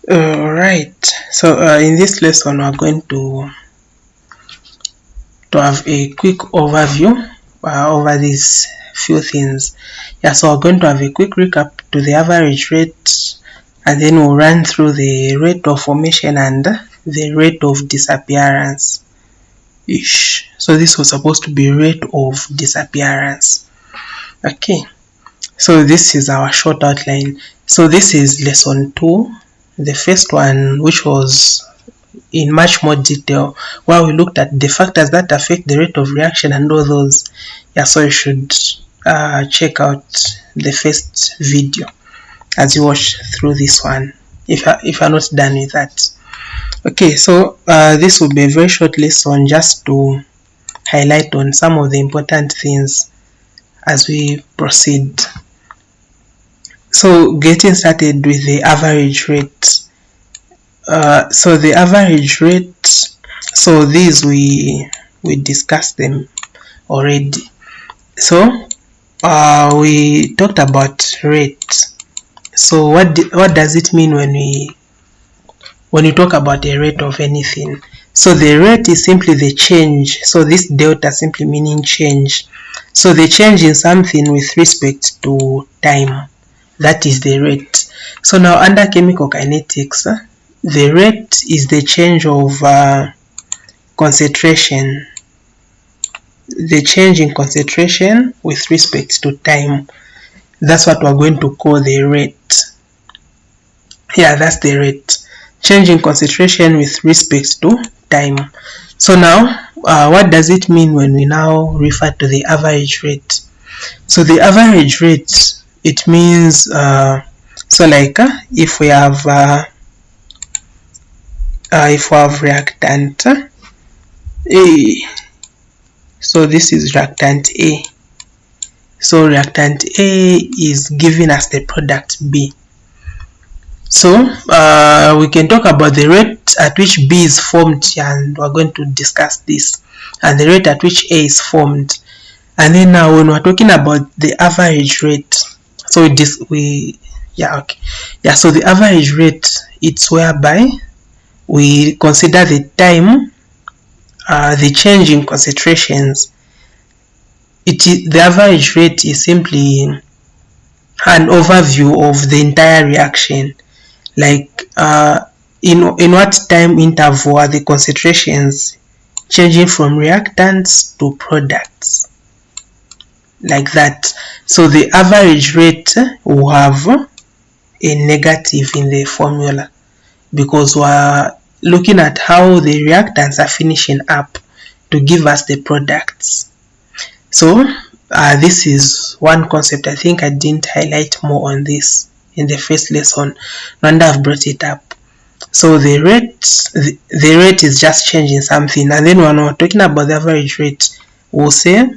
Alright, so in this lesson we're going to have a quick overview over these few things. Yeah, so we're going to have a quick recap to the average rate, and then we'll run through the rate of formation and the rate of disappearance. So this was supposed to be rate of disappearance. Okay, so this is our short outline. So this is lesson 2. The first one, which was in much more detail, where we looked at the factors that affect the rate of reaction and all those. Yeah, so you should check out the first video as you watch through this one if you're not done with that. Okay, so this will be a very short lesson just to highlight on some of the important things as we proceed. So getting started with the average rate. So the average rate, so these we discussed them already. So we talked about rate. So what does it mean when you talk about a rate of anything? So the rate is simply the change. So this delta simply meaning change. So the change in something with respect to time. That is the rate. So now under chemical kinetics, the rate is the change of concentration. The change in concentration with respect to time. That's what we're going to call the rate. Yeah, that's the rate. Change in concentration with respect to time. So now, what does it mean when we now refer to the average rate? So the average rate, it means, so like if we have reactant A, so this is reactant A. So reactant A is giving us the product B. So we can talk about the rate at which B is formed, and we're going to discuss this, and the rate at which A is formed. And then now when we're talking about the average rate, so so the average rate, it's whereby we consider the time, the change in concentrations. The average rate is simply an overview of the entire reaction, like in what time interval are the concentrations changing from reactants to products, like that. So the average rate will have a negative in the formula because we're looking at how the reactants are finishing up to give us the products. So this is one concept. I think I didn't highlight more on this in the first lesson, and I've brought it up. So the rate is just changing something, and then when we're talking about the average rate, we'll say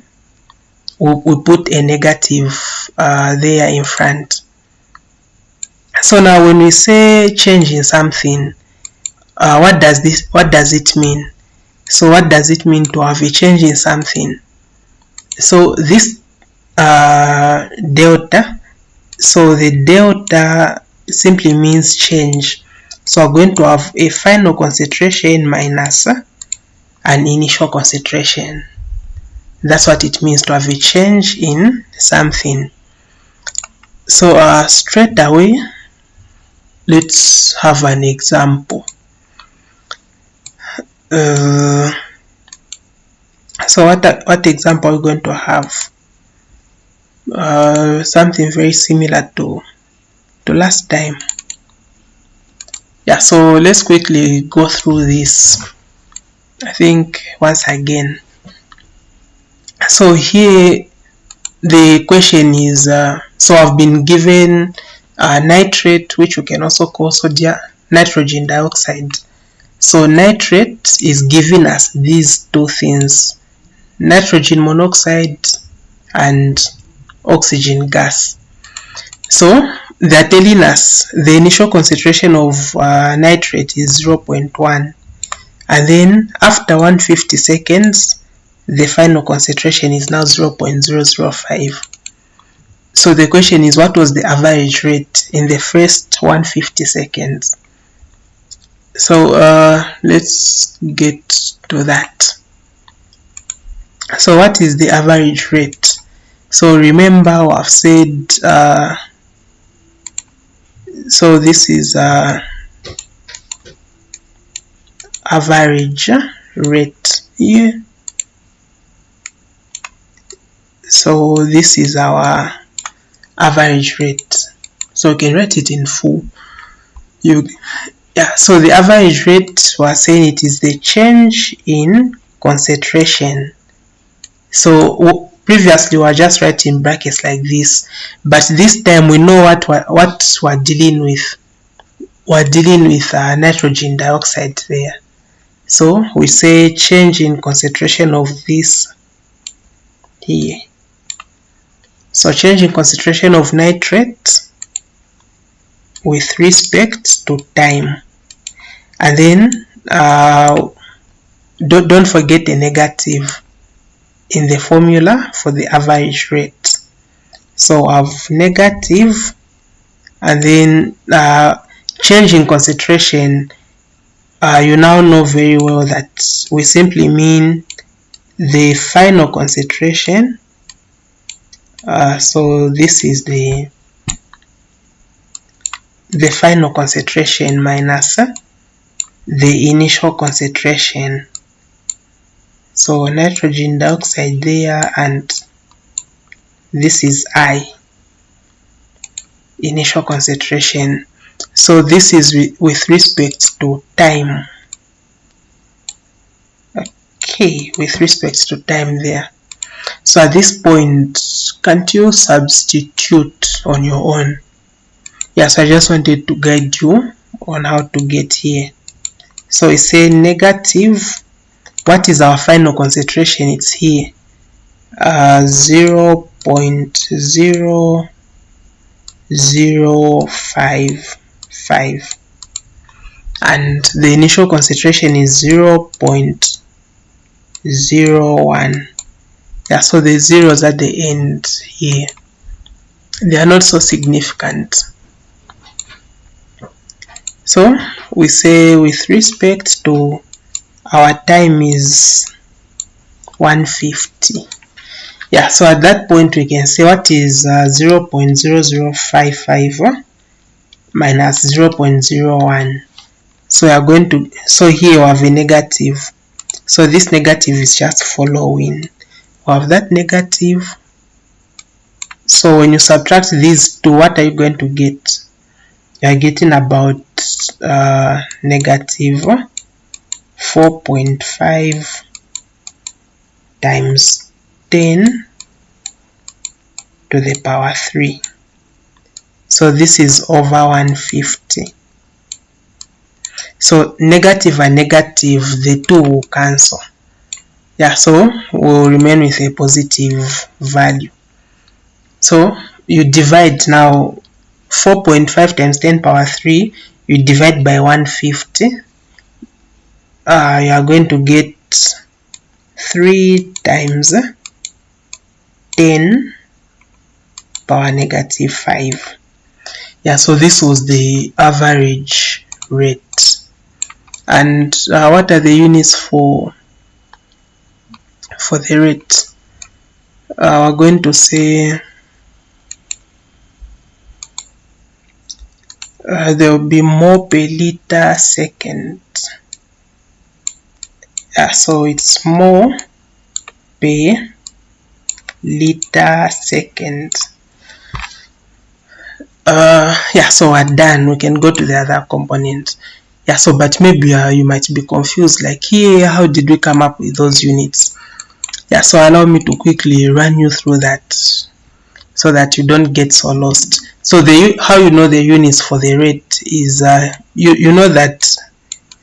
we'll put a negative there in front. So now when we say change in something, what does it mean? So what does it mean to have a change in something? So this delta, so the delta simply means change. So we're going to have a final concentration minus an initial concentration. That's what it means to have a change in something. So straight away, let's have an example. So what example are we going to have? Something very similar to last time. Yeah, so let's quickly go through this, I think, once again. So here the question is, so I've been given nitrate, which we can also call nitrogen dioxide. So nitrate is giving us these two things, nitrogen monoxide and oxygen gas. So they're telling us the initial concentration of nitrate is 0.1, and then after 150 seconds the final concentration is now 0.005. So the question is, what was the average rate in the first 150 seconds? So let's get to that. So what is the average rate? So remember I've said so this is average rate here. So this is our average rate. So you can write it in full. So the average rate, we're saying it is the change in concentration. So previously we were just writing brackets like this, but this time we know what we're dealing with. We're dealing with nitrogen dioxide there. So we say change in concentration of this here. So change in concentration of nitrate with respect to time. And then don't forget the negative in the formula for the average rate. So I have negative, and then change in concentration. You now know very well that we simply mean the final concentration. So this is the final concentration minus the initial concentration. So nitrogen dioxide there, and this is I, initial concentration. So this is with respect to time. Okay, with respect to time there. So at this point, can't you substitute on your own? Yes, I just wanted to guide you on how to get here. So we say negative. What is our final concentration? It's here, 0.0055, and the initial concentration is 0.01. Yeah, so the zeros at the end here, they are not so significant. So we say with respect to our time is 150. Yeah, so at that point we can say what is 0.0055 minus 0.01. So we are going to, so here we have a negative. So this negative is just following. We have that negative. So when you subtract these two, what are you going to get? You are getting about negative 4.5 times 10 to the power 3. So this is over 150. So negative and negative, the two will cancel. Yeah, so we'll remain with a positive value. So you divide now 4.5 times 10 power 3, you divide by 150. You are going to get 3 times 10 power negative 5. Yeah, so this was the average rate. And what are the units for the rate? We're going to say there will be mole per liter second. So it's mole per liter second. Yeah, so we're done. We can go to the other component. Yeah, so but maybe you might be confused, like, here, how did we come up with those units? Yeah, so allow me to quickly run you through that so that you don't get so lost. So how you know the units for the rate is you know that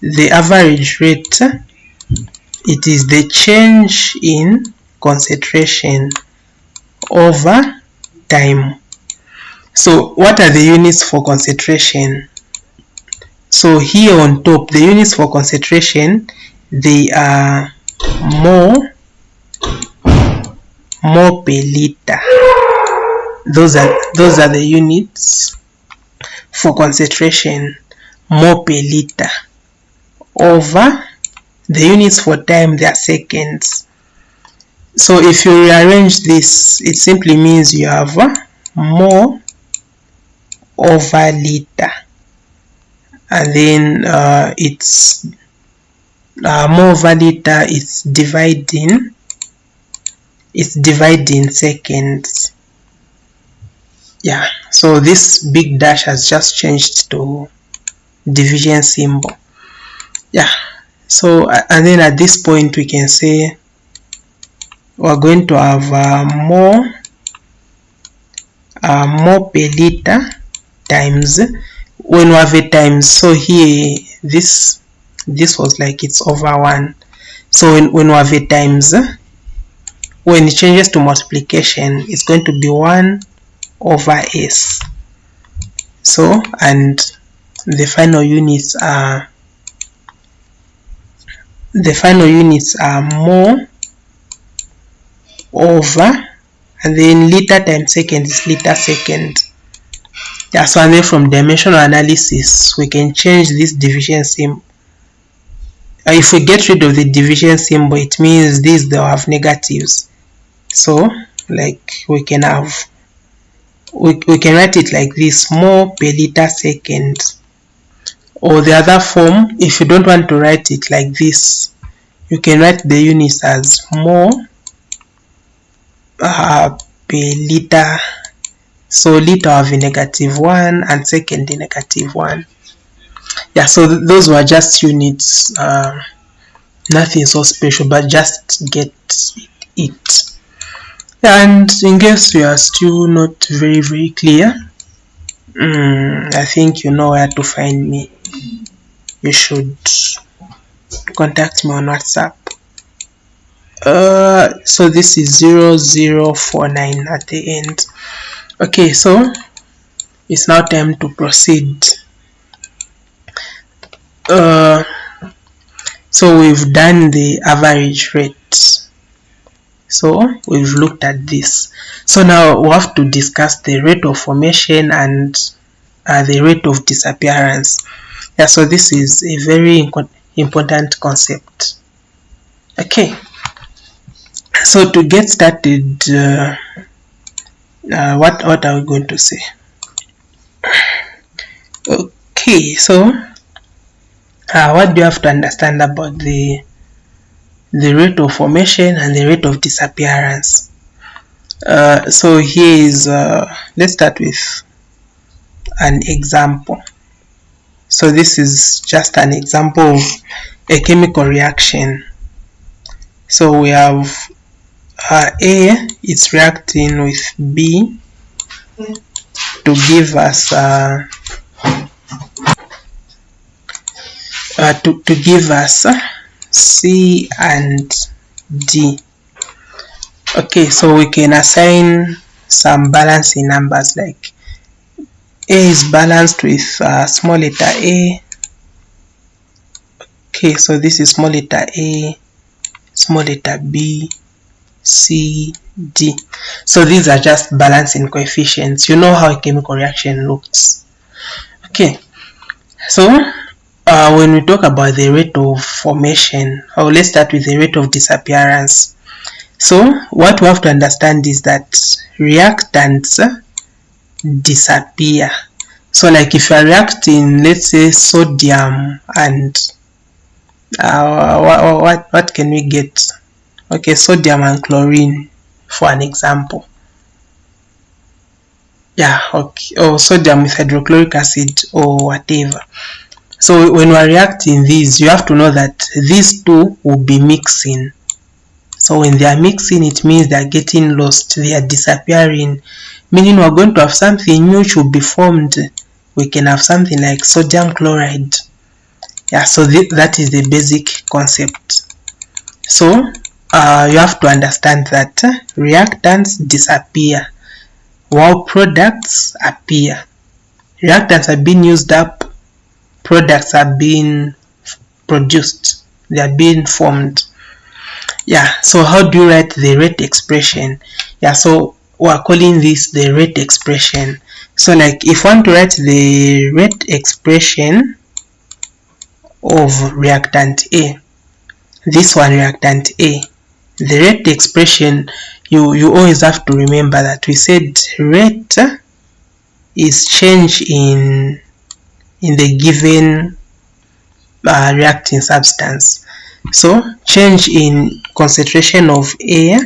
the average rate, it is the change in concentration over time. So what are the units for concentration? So here on top, the units for concentration, they are mole per liter. Those are the units for concentration, mole per liter. over the units for time, they are seconds. So if you rearrange this, it simply means you have mole over liter, and then it's mole over liter is dividing seconds. Yeah, so this big dash has just changed to division symbol. Yeah, so and then at this point we can say we're going to have mole per liter times, when we have a times, so here this was like it's over 1. So when we have a times, when it changes to multiplication, it's going to be 1 over s. So, and the final units are mole over, and then liter times second is liter second. Yeah, so and then from dimensional analysis we can change this division symbol. If we get rid of the division symbol, it means these they'll have negatives. So like we can have, we can write it like this, mole per liter second. Or the other form, if you don't want to write it like this, you can write the units as mole per liter. So liter have a -1 and second a -1. Yeah, so those were just units, nothing so special, but just get it. And in case you are still not very clear, I think you know where to find me. You should contact me on WhatsApp. So this is 0049 at the end. Okay, so it's now time to proceed. So we've done the average rate. So we've looked at this. So now we have to discuss the rate of formation and the rate of disappearance. Yeah, so this is a very important concept. Okay, so to get started, what are we going to say? Okay, so what do you have to understand about the rate of formation and the rate of disappearance? So here is, let's start with an example. So this is just an example of a chemical reaction. So we have A, it's reacting with B to give us C and D. Okay, so we can assign some balancing numbers, like A is balanced with small letter A. Okay, so this is small letter A, small letter B, C, D. So these are just balancing coefficients. You know how a chemical reaction looks. Okay, so when we talk about the rate of formation, let's start with the rate of disappearance. So what we have to understand is that reactants disappear. So like if you are reacting, let's say sodium and what can we get? Okay, sodium and chlorine for an example. Yeah, okay, or sodium with hydrochloric acid or whatever. So when we are reacting these, you have to know that these two will be mixing. So when they are mixing, it means they are getting lost, they are disappearing, meaning we are going to have something new which will be formed. We can have something like sodium chloride. Yeah, so that is the basic concept. So you have to understand that reactants disappear while products appear. Reactants are being used up, products are being produced, they are being formed. Yeah, so how do you write the rate expression? Yeah, so we are calling this the rate expression. So like if you want to write the rate expression, of reactant A. This one, reactant A. The rate expression, you always have to remember that we said rate is change in the given reacting substance. So change in concentration of A.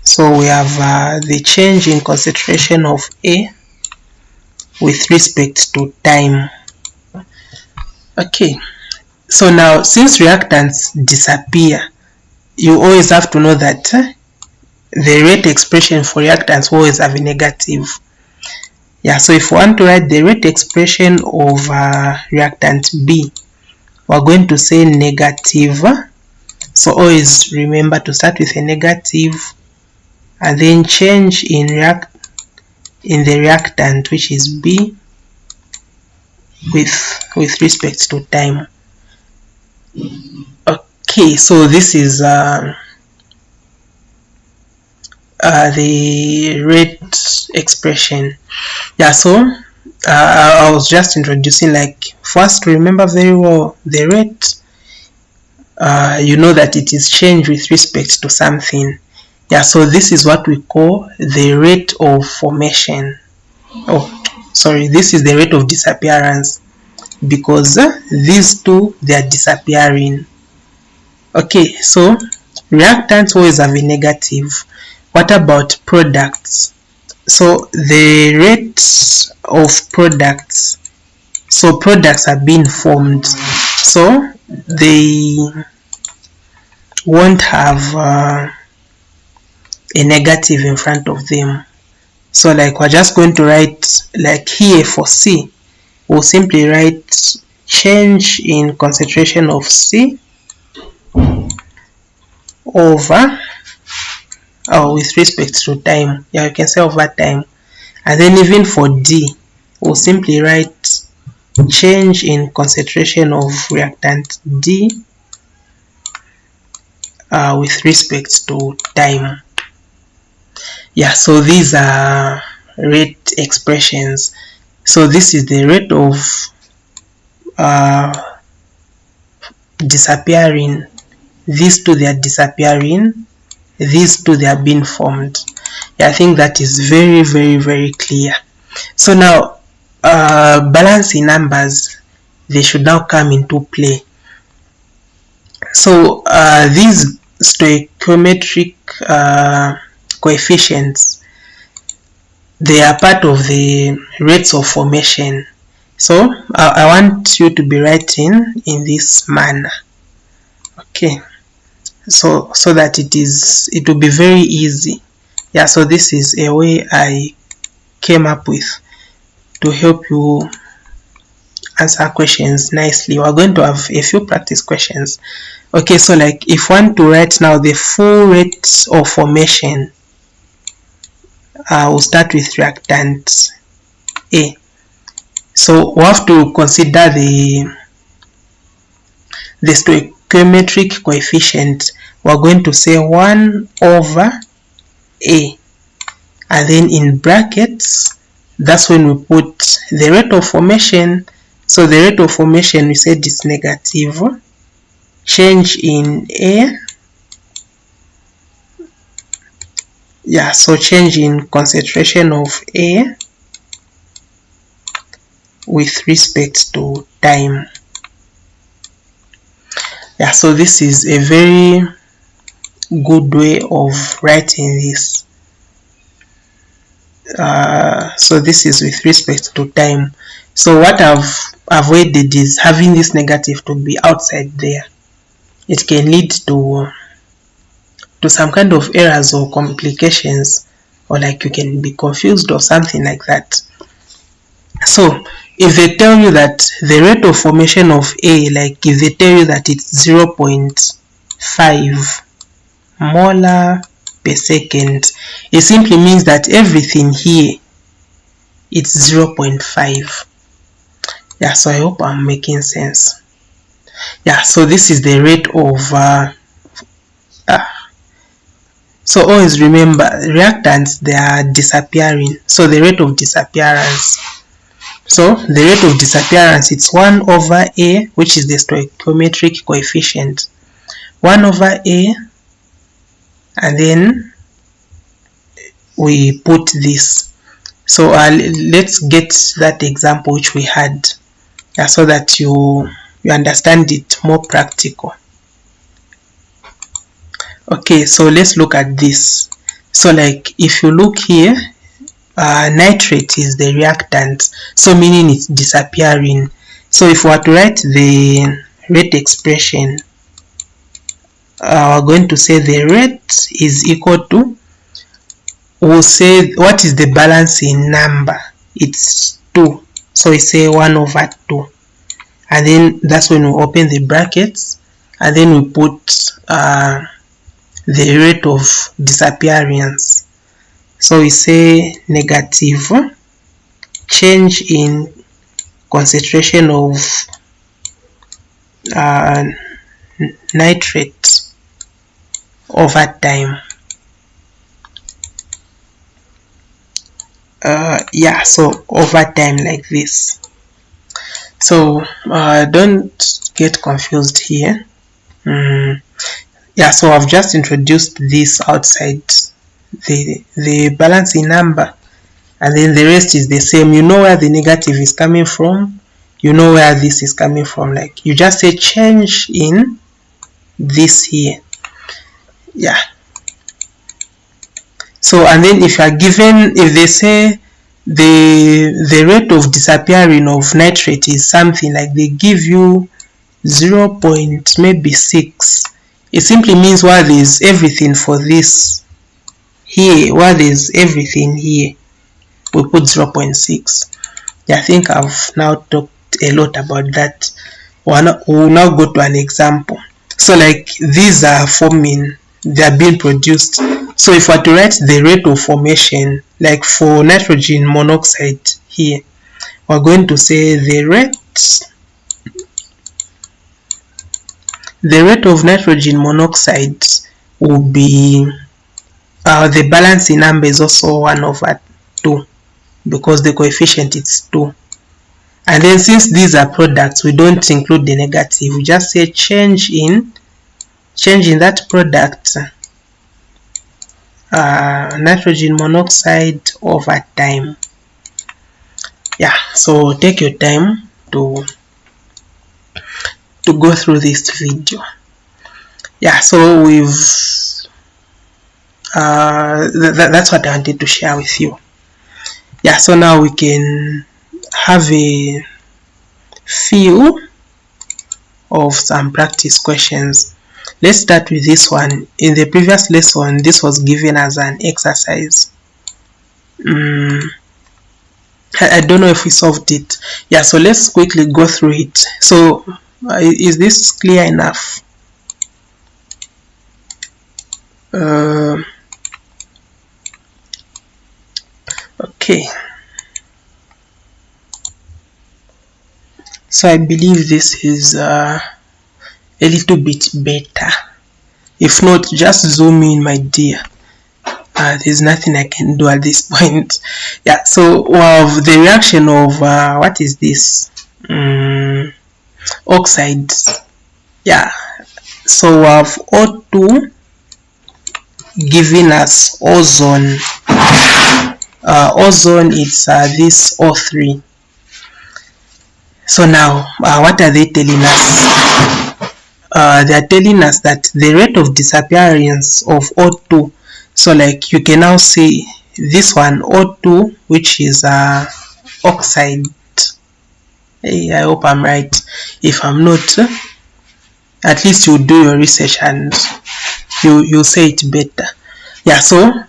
So we have the change in concentration of A with respect to time. Okay, so now since reactants disappear, you always have to know that the rate expression for reactants always have a negative. Yeah, so if we want to write the rate expression of reactant B, we're going to say negative. So always remember to start with a negative and then change in the reactant, which is B, with respect to time. Okay, so this is the rate expression. Yeah, so I was just introducing, like, first to remember very well the rate. You know that it is change with respect to something. Yeah, so this is what we call the rate of formation. Oh, sorry, this is the rate of disappearance, because these two, they are disappearing. Okay, so reactants always have a negative. What about products? So the rate of products, so products are being formed, so they won't have a negative in front of them. So like we're just going to write, like here for C, we'll simply write change in concentration of C over with respect to time. Yeah, you can say over time. And then even for D, we'll simply write change in concentration of reactant D with respect to time. Yeah, so these are rate expressions. So this is the rate of disappearing. These two, they are disappearing. These two, they are being formed. Yeah, I think that is very, very, very clear. So now, balancing numbers, they should now come into play. So these stoichiometric coefficients, they are part of the rates of formation. So I want you to be writing in this manner. Okay, so that it will be very easy. Yeah, so this is a way I came up with to help you answer questions nicely. We're going to have a few practice questions. Okay, so like if we want to write now the full rate of formation, we'll start with reactant A. So we have to consider the stoichiometric coefficient. We're going to say 1 over A, and then in brackets, that's when we put the rate of formation. So the rate of formation, we said is negative. Change in A, yeah, so change in concentration of A with respect to time. Yeah, so this is a very good way of writing this. So this is with respect to time. So what I've avoided is having this negative to be outside there. It can lead to some kind of errors or complications, or like you can be confused or something like that. So if they tell you that the rate of formation of A, like if they tell you that it's 0.5 molar per second, it simply means that everything here, it's 0.5. Yeah, so I hope I'm making sense. Yeah, so this is the rate of so always remember, reactants, they are disappearing, so the rate of disappearance. So the rate of disappearance, it's 1 over A, which is the stoichiometric coefficient. 1 over A, and then we put this. So let's get that example which we had, so that you understand it more practical. Okay, so let's look at this. So like if you look here, nitrate is the reactant, so meaning it's disappearing. So if we were to write the rate expression, we're going to say the rate is equal to, we'll say what is the balancing number, it's 2, so we say 1 over 2, and then that's when we open the brackets, and then we put the rate of disappearance. So we say negative change in concentration of nitrate over time. So over time, like this. So don't get confused here. So I've just introduced this outside the balancing number, and then the rest is the same. You know where the negative is coming from, you know where this is coming from. Like you just say change in this here. So, and then if you are given, if they say the rate of disappearing of nitrate is something like, they give you 0.6, it simply means where there is everything for this here, where there is everything here, we put 0.6. I think I've now talked a lot about that. We'll now go to an example. So like these are forming, they are being produced. So if I were to write the rate of formation, like for nitrogen monoxide here, we're going to say the rate of nitrogen monoxide will be, the balancing number is also 1 over 2, because the coefficient is 2. And then since these are products, we don't include the negative, we just say change in that product, nitrogen monoxide over time. So take your time to go through this video. So we've that's what I wanted to share with you. So now we can have a few of some practice questions. Let's start with this one. In the previous lesson, this was given as an exercise. I don't know if we solved it. So let's quickly go through it. So is this clear enough? Okay. So I believe this is a little bit better. If not, just zoom in, my dear. There's nothing I can do at this point. So the reaction of what is this? Oxides. So we have O2 giving us ozone. Ozone, it's this O3. So now, what are they telling us? They are telling us that the rate of disappearance of O2, so like you can now say this one, O2, which is oxide. Hey, I hope I'm right. If I'm not, at least you do your research and you say it better. So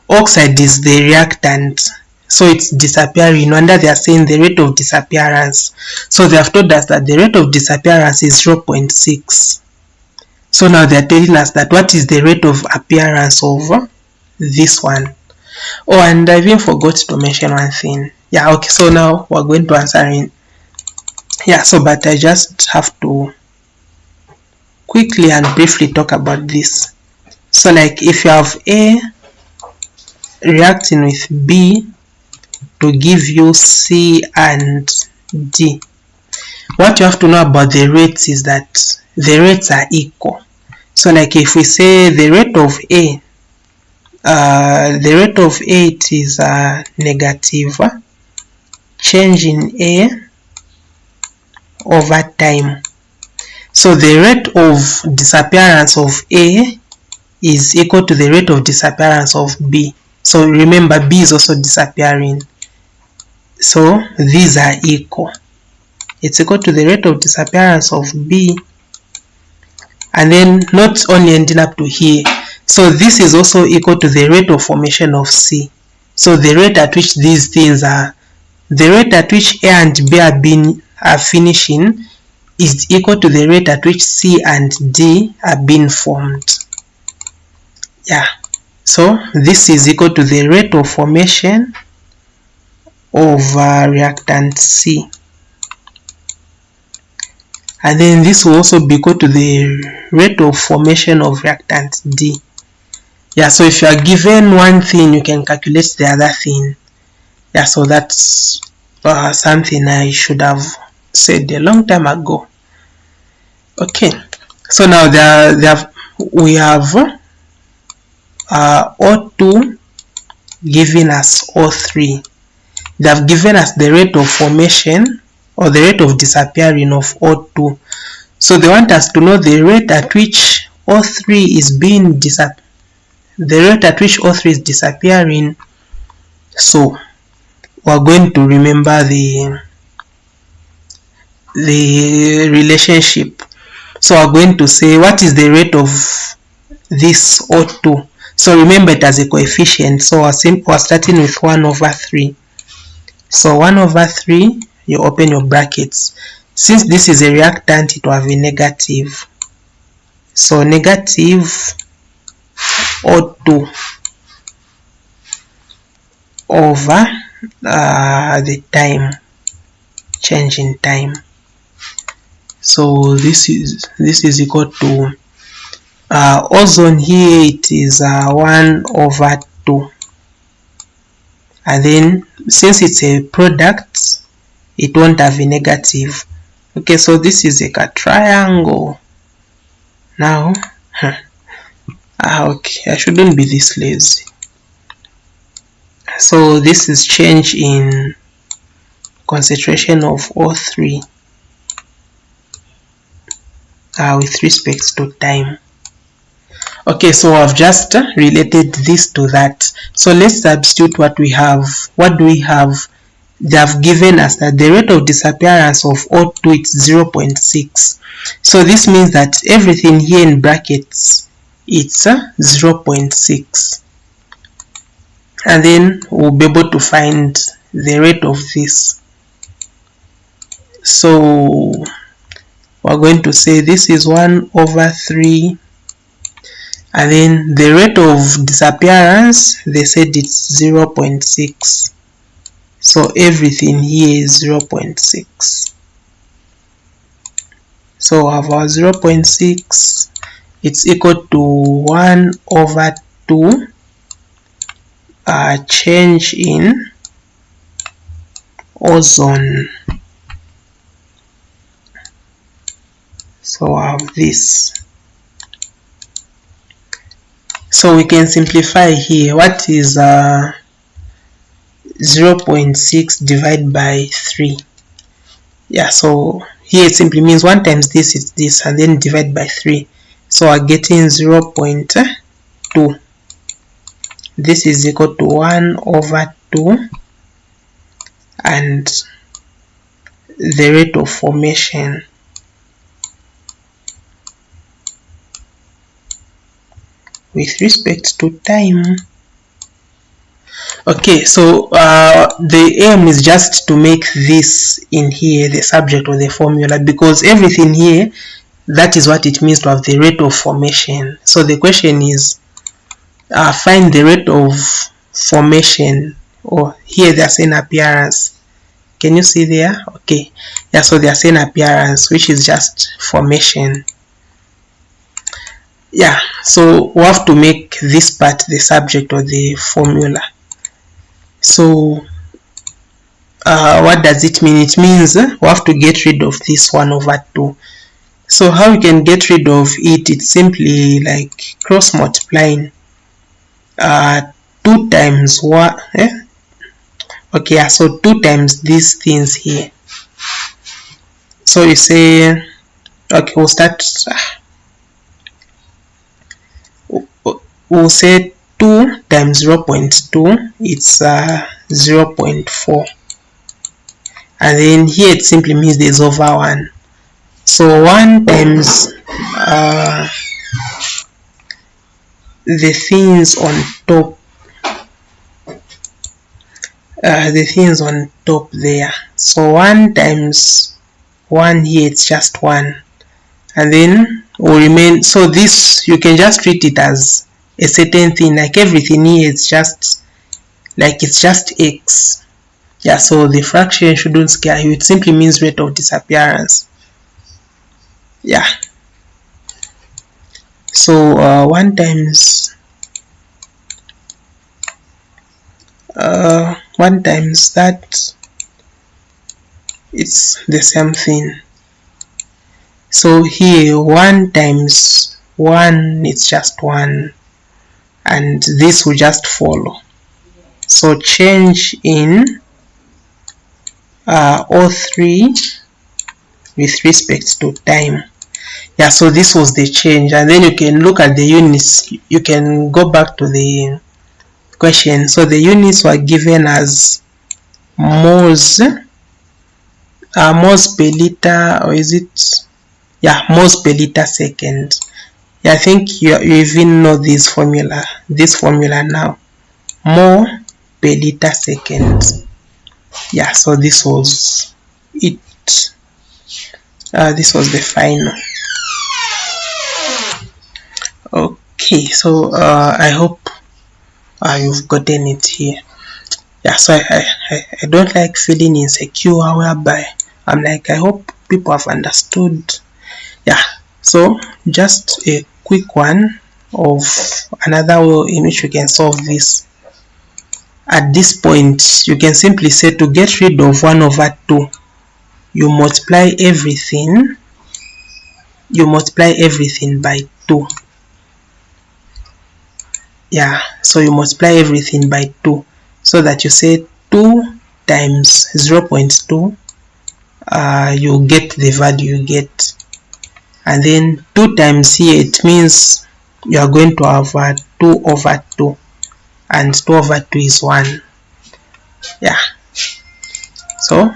oxide is the reactant, so it's disappearing. Wonder they are saying the rate of disappearance. So they have told us that the rate of disappearance is 0.6. So now they are telling us that what is the rate of appearance of this one. And I even forgot to mention one thing. Okay, so now we're going to answer in. But I just have to quickly and briefly talk about this. So like if you have A reacting with B, to give you C and D. What you have to know about the rates is that the rates are equal. So like if we say the rate of A, it is negative change in A over time. So the rate of disappearance of A is equal to the rate of disappearance of B. So remember, B is also disappearing. So these are equal. It's equal to the rate of disappearance of B, and then not only ending up to here. So this is also equal to the rate of formation of C. So the rate at which these things are, the rate at which A and B are finishing is equal to the rate at which C and D are being formed. Yeah. So this is equal to the rate of formation of reactant C. And then this will also be equal to the rate of formation of reactant D. Yeah, so if you are given one thing, you can calculate the other thing. Yeah, so that's something I should have said a long time ago. Okay, so now we have O2 giving us O3. They have given us the rate of formation or the rate of disappearing of O2. So they want us to know the rate at which O3 is disappearing. So we're going to remember the relationship. So we're going to say what is the rate of this O2. So remember it as a coefficient. So we're starting with 1 over 3. So 1 over 3, you open your brackets. Since this is a reactant, it will have a negative. So negative O2 over the time, change in time. So this is equal to ozone here, it is 1 over 2. And then since it's a product, it won't have a negative. Okay, so this is like a triangle. Now, okay, I shouldn't be this lazy. So this is change in concentration of O3 with respect to time. Okay, so I've just related this to that. So let's substitute what we have. What do we have? They have given us that the rate of disappearance of O2 is 0.6. So this means that everything here in brackets, it's 0.6. And then we'll be able to find the rate of this. So we're going to say this is 1 over 3. And then the rate of disappearance, they said it's 0.6. So everything here is 0.6. So we have our 0.6, it's equal to 1 over 2 change in ozone. So I have this. So we can simplify here. What is 0.6 divided by 3? Yeah, so here it simply means 1 times this is this, and then divide by 3. So we're getting 0.2. This is equal to 1 over 2 and the rate of formation. With respect to time. Okay, so the aim is just to make this in here the subject of the formula, because everything here, that is what it means to have the rate of formation. So the question is find the rate of formation, or here they are saying appearance. Can you see there? Okay, yeah, so they are saying appearance, which is just formation. Yeah, so we have to make this part the subject of the formula. So What does it mean? It means we have to get rid of this 1 over 2. So how we can get rid of it? It's simply like cross multiplying 2 times 1. Okay, so 2 times these things here. So you say, okay, we'll start. We'll say 2 times 0.2, it's 0.4. And then here it simply means there's over 1. So 1 times the things on top, there. So 1 times 1 here, it's just 1. And then will remain. So this, you can just treat it as a certain thing, like everything here, it's just x. Yeah, so the fraction shouldn't scare you. It simply means rate of disappearance. Yeah. So 1 times 1 times that, it's the same thing. So here 1 times 1, it's just 1, and this will just follow. So change in O3 with respect to time. Yeah, so this was the change. And then you can look at the units. You can go back to the question. So the units were given as moles per liter, or is it? Yeah, moles per liter second. Yeah, I think you even know this formula now. Mole per liter second. Yeah, so this was it. This was the final. Okay, so I hope you've gotten it here. Yeah, so I don't like feeling insecure whereby I'm like, I hope people have understood. Yeah, so just a quick one of another way in which you can solve this. At this point, you can simply say, to get rid of 1 over 2, you multiply everything by 2. Yeah, so you multiply everything by 2, so that you say 2 times 0.2, you get the value you get. And then 2 times here, it means you are going to have 2 over 2, and 2 over 2 is 1. Yeah, so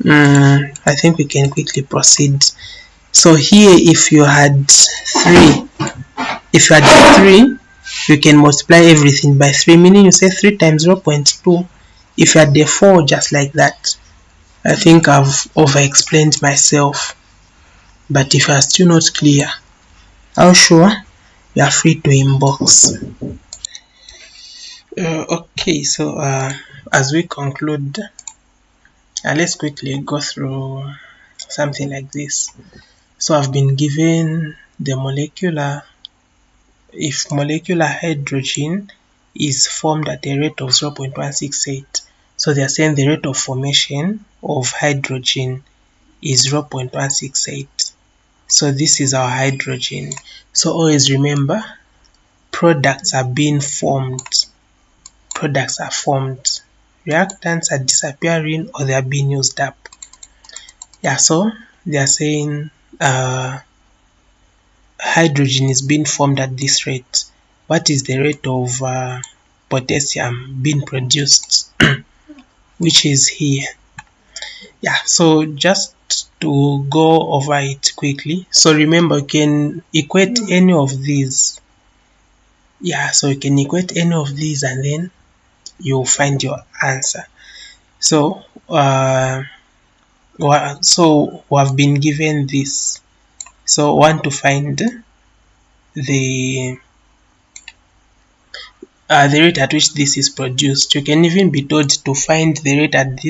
I think we can quickly proceed. So here, if you had 3, you can multiply everything by 3, meaning you say 3 times 0.2. If you had the 4, just like that. I think I've over-explained myself, but if you are still not clear, how sure, you are free to inbox. Okay, so as we conclude, let's quickly go through something like this. So I've been given the if molecular hydrogen is formed at a rate of 0.168, so they are saying the rate of formation of hydrogen is 0.168. So this is our hydrogen. So always remember, products are formed, reactants are disappearing, or they are being used up. Yeah, so they are saying hydrogen is being formed at this rate. What is the rate of potassium being produced? Which is here. Yeah, so just to go over it quickly. So remember, you can equate any of these. Yeah, so you can equate any of these, and then you'll find your answer. So we have been given this. So want to find the rate at which this is produced. You can even be told to find the rate at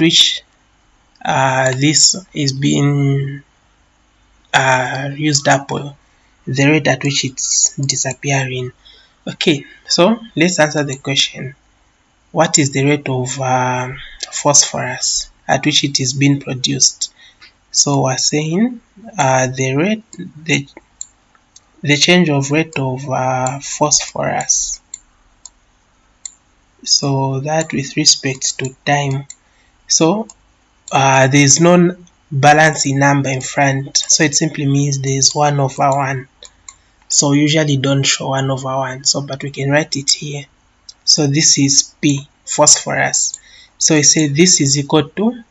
which this is being used up, or the rate at which it's disappearing. Okay, so let's answer the question. what is the rate of phosphorus at which it is being produced. So we're saying the change of rate of phosphorus, so that with respect to time. So there is no balancing number in front, so it simply means there is 1/1. So we usually don't show 1/1, so but we can write it here. So this is P, phosphorus. So we say this is equal to we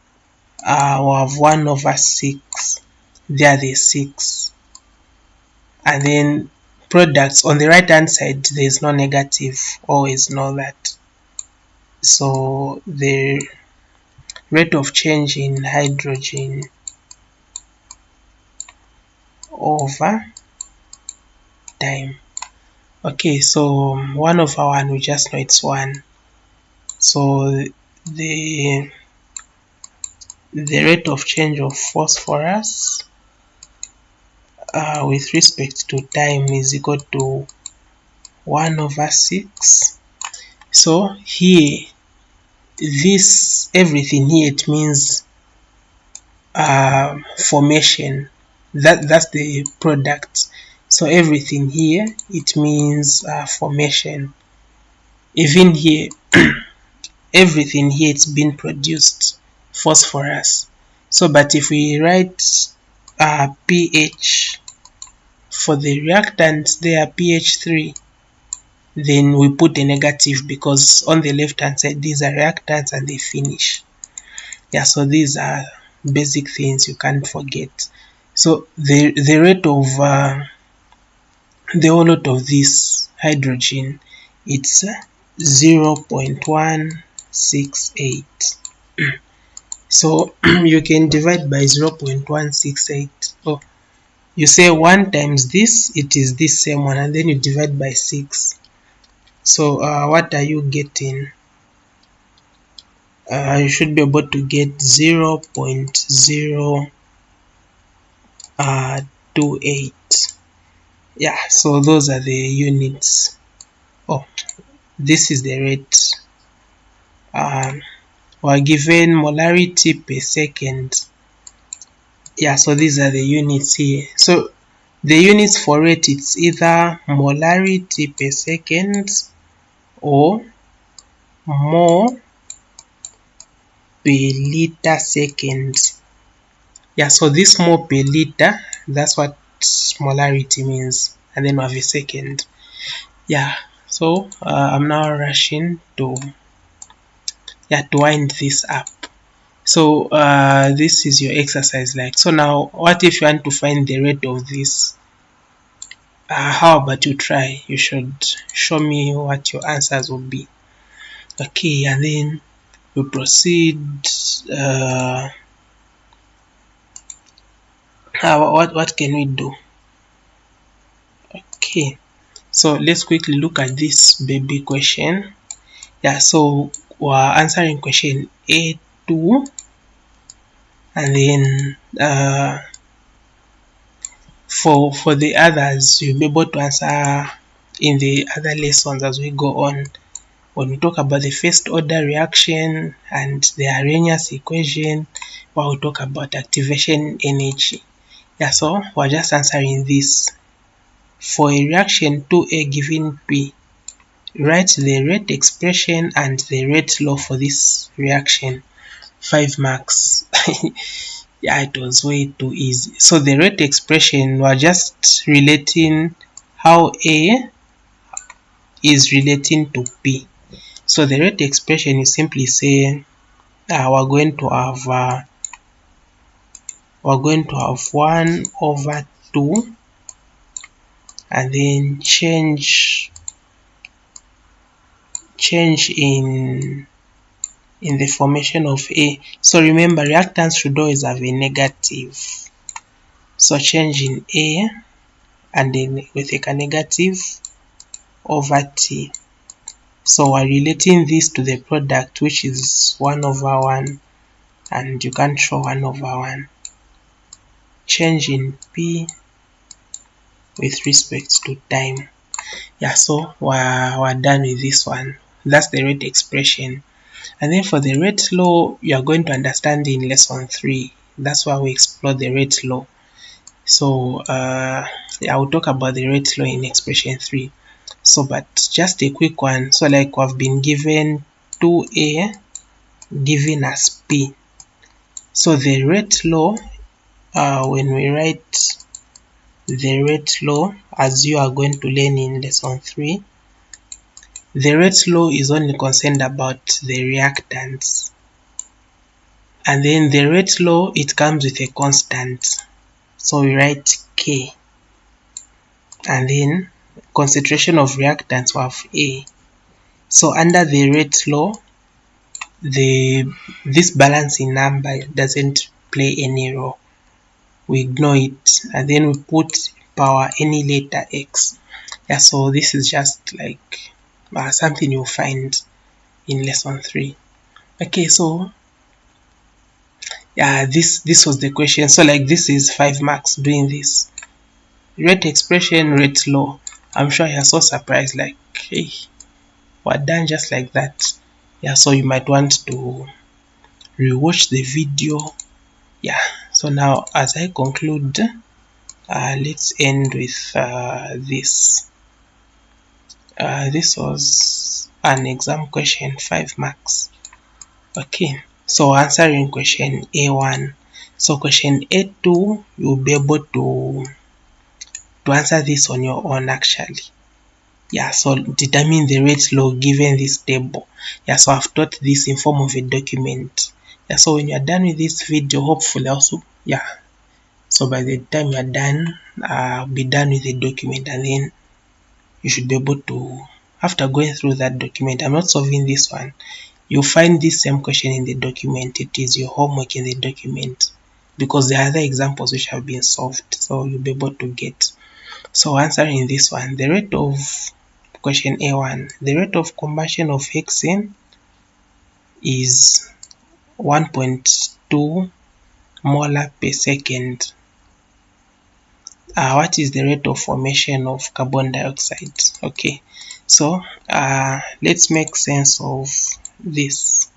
have 1/6. There is 6. And then products on the right hand side, there is no negative, always know that. So the rate of change in hydrogen over time. Okay, so 1/1, we just know it's 1. So the rate of change of phosphorus with respect to time is equal to 1/6. So here, this everything here, it means formation. That's the product. So everything here, it means formation. Even here, everything here, it's been produced, phosphorus. So but if we write pH for the reactants, they are pH 3, then we put a negative because on the left hand side these are reactants and they finish. Yeah, so these are basic things you can't forget. So the rate of the whole lot of this hydrogen, it's 0.168. So you can divide by 0.168. Oh, you say 1 times this, it is this same one, and then you divide by 6. So what are you getting? You should be able to get 0.028. Yeah, so those are the units. Oh, this is the rate. We're given molarity per second. Yeah, so these are the units here. So the units for rate, it's either molarity per second or mole per liter second. Yeah, so this mole per liter, that's what molarity means, and then we have a second. Yeah, so I'm now rushing to wind this up. So this is your exercise. Like, so now what if you want to find the rate of this? How about you try? You should show me what your answers will be. Okay, and then we proceed. What can we do? Okay, so let's quickly look at this baby question. Yeah, so we're answering question A2, and then for the others, you'll be able to answer in the other lessons as we go on, when we talk about the first order reaction and the Arrhenius equation, while we talk about activation energy. Yeah, so we're just answering this. For a reaction 2A given P, write the rate expression and the rate law for this reaction. 5 marks. Yeah, it was way too easy. So the rate expression, we're just relating how A is relating to P. So the rate expression, you simply say we're going to have 1/2, and then change in the formation of A. So remember, reactants should always have a negative. So change in A, and then we take a negative over T. So we're relating this to the product, which is 1/1, and you can't show 1/1. Change in P with respect to time. Yeah, so we're done with this one. That's the rate expression. And then for the rate law, you are going to understand in lesson 3. That's why we explore the rate law. So I will talk about the rate law in expression 3. So, but just a quick one. So like we've been given 2a given as p. So the rate law, when we write the rate law, as you are going to learn in lesson 3, the rate law is only concerned about the reactants. And then the rate law, it comes with a constant. So we write K. And then concentration of reactants we have A. So under the rate law, this balancing number doesn't play any role. We ignore it, and then we put power any letter X. Yeah, so this is just like something you'll find in lesson 3. Okay, so yeah, this was the question. So like this is 5 marks doing this. Rate expression, rate law. I'm sure you're so surprised, like, hey, we're done just like that. Yeah, so you might want to rewatch the video. Yeah, so now as I conclude, let's end with this. This was an exam question, 5 marks. Okay, so answering question A1. So question A2, you'll be able to answer this on your own actually. Yeah, so determine the rate law given this table. Yeah, so I've taught this in form of a document. Yeah, so when you're done with this video, hopefully also, yeah, so by the time you're done, be done with the document, and then you should be able to, after going through that document, I'm not solving this one, you'll find this same question in the document. It is your homework in the document, because there are other examples which have been solved, so you'll be able to get. So answering this one, the rate of question A1, the rate of combustion of hexane is 1.2 molar per second. What is the rate of formation of carbon dioxide? Okay, so let's make sense of this.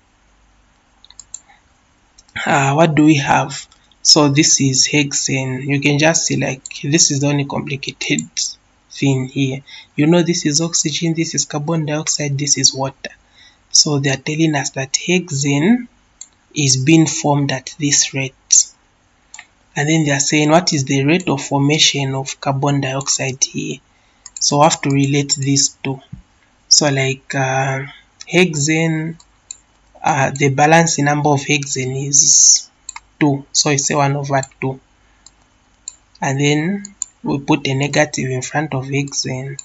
What do we have? So this is hexane. You can just see like this is the only complicated thing here. You know, this is oxygen, this is carbon dioxide, this is water. So they are telling us that hexane is being formed at this rate. And then they are saying what is the rate of formation of carbon dioxide here. So I have to relate these two. So like hexane, the balancing number of hexane is 2. So it's 1/2. And then we put a negative in front of hexane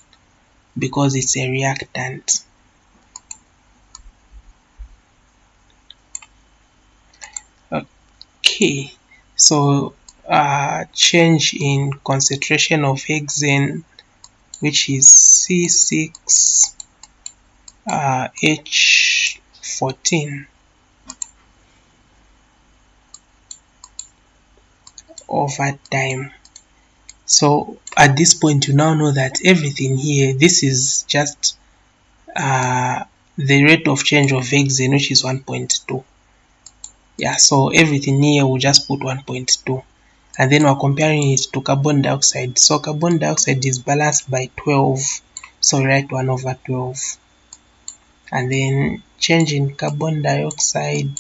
because it's a reactant. Okay, so change in concentration of hexane, which is C6H14 over time. So at this point you now know that everything here, this is just the rate of change of hexane, which is 1.2. Yeah, so everything here we'll just put 1.2, and then we're comparing it to carbon dioxide. So carbon dioxide is balanced by 12, so we write 1/12. And then change in carbon dioxide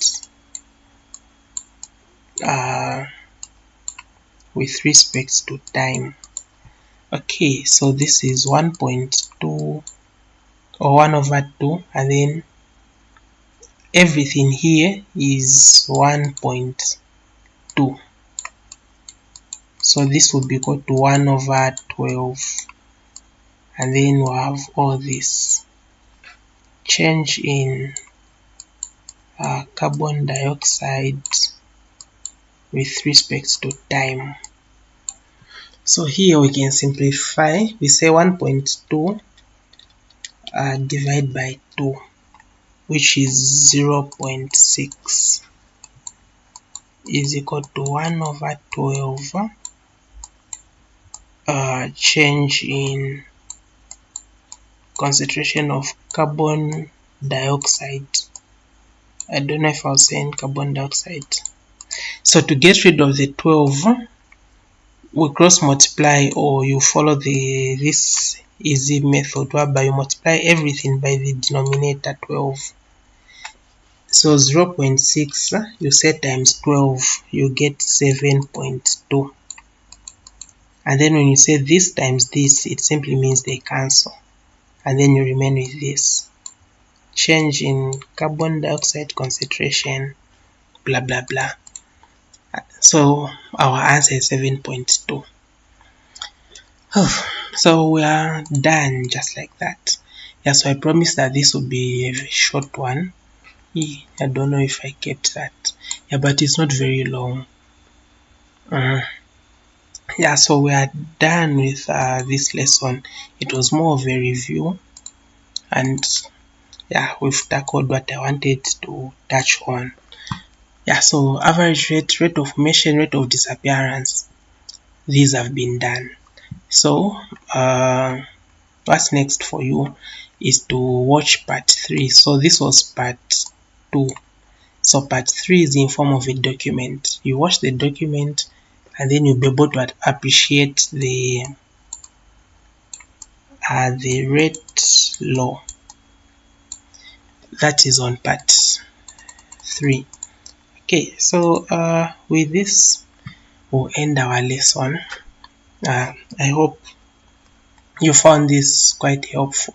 with respect to time. Okay, so this is 1.2 or 1/2, and then everything here is 1.2. So this would be equal to 1/12, and then we'll have all this. Change in carbon dioxide with respect to time. So here we can simplify. We say 1.2 divided by 2, which is 0.6, is equal to 1/12 change in concentration of carbon dioxide. I don't know if I was saying carbon dioxide. So to get rid of the 12, we cross multiply, or you follow this easy method whereby you multiply everything by the denominator 12. So 0.6 you set times 12, you get 7.2. And then when you say this times this, it simply means they cancel. And then you remain with this. Change in carbon dioxide concentration, blah blah blah. So our answer is 7.2. So we are done just like that. Yeah, so I promised that this would be a short one. I don't know if I kept that. Yeah, but it's not very long. Yeah, so we are done with this lesson. It was more of a review, and yeah, we've tackled what I wanted to touch on. Yeah, so average rate, rate of formation, rate of disappearance, these have been done. So what's next for you is to watch part 3. So this was part 2. So part 3 is in form of a document. You watch the document and then you'll be able to appreciate the rate law. That is on part 3. Okay, so with this we'll end our lesson. I hope you found this quite helpful.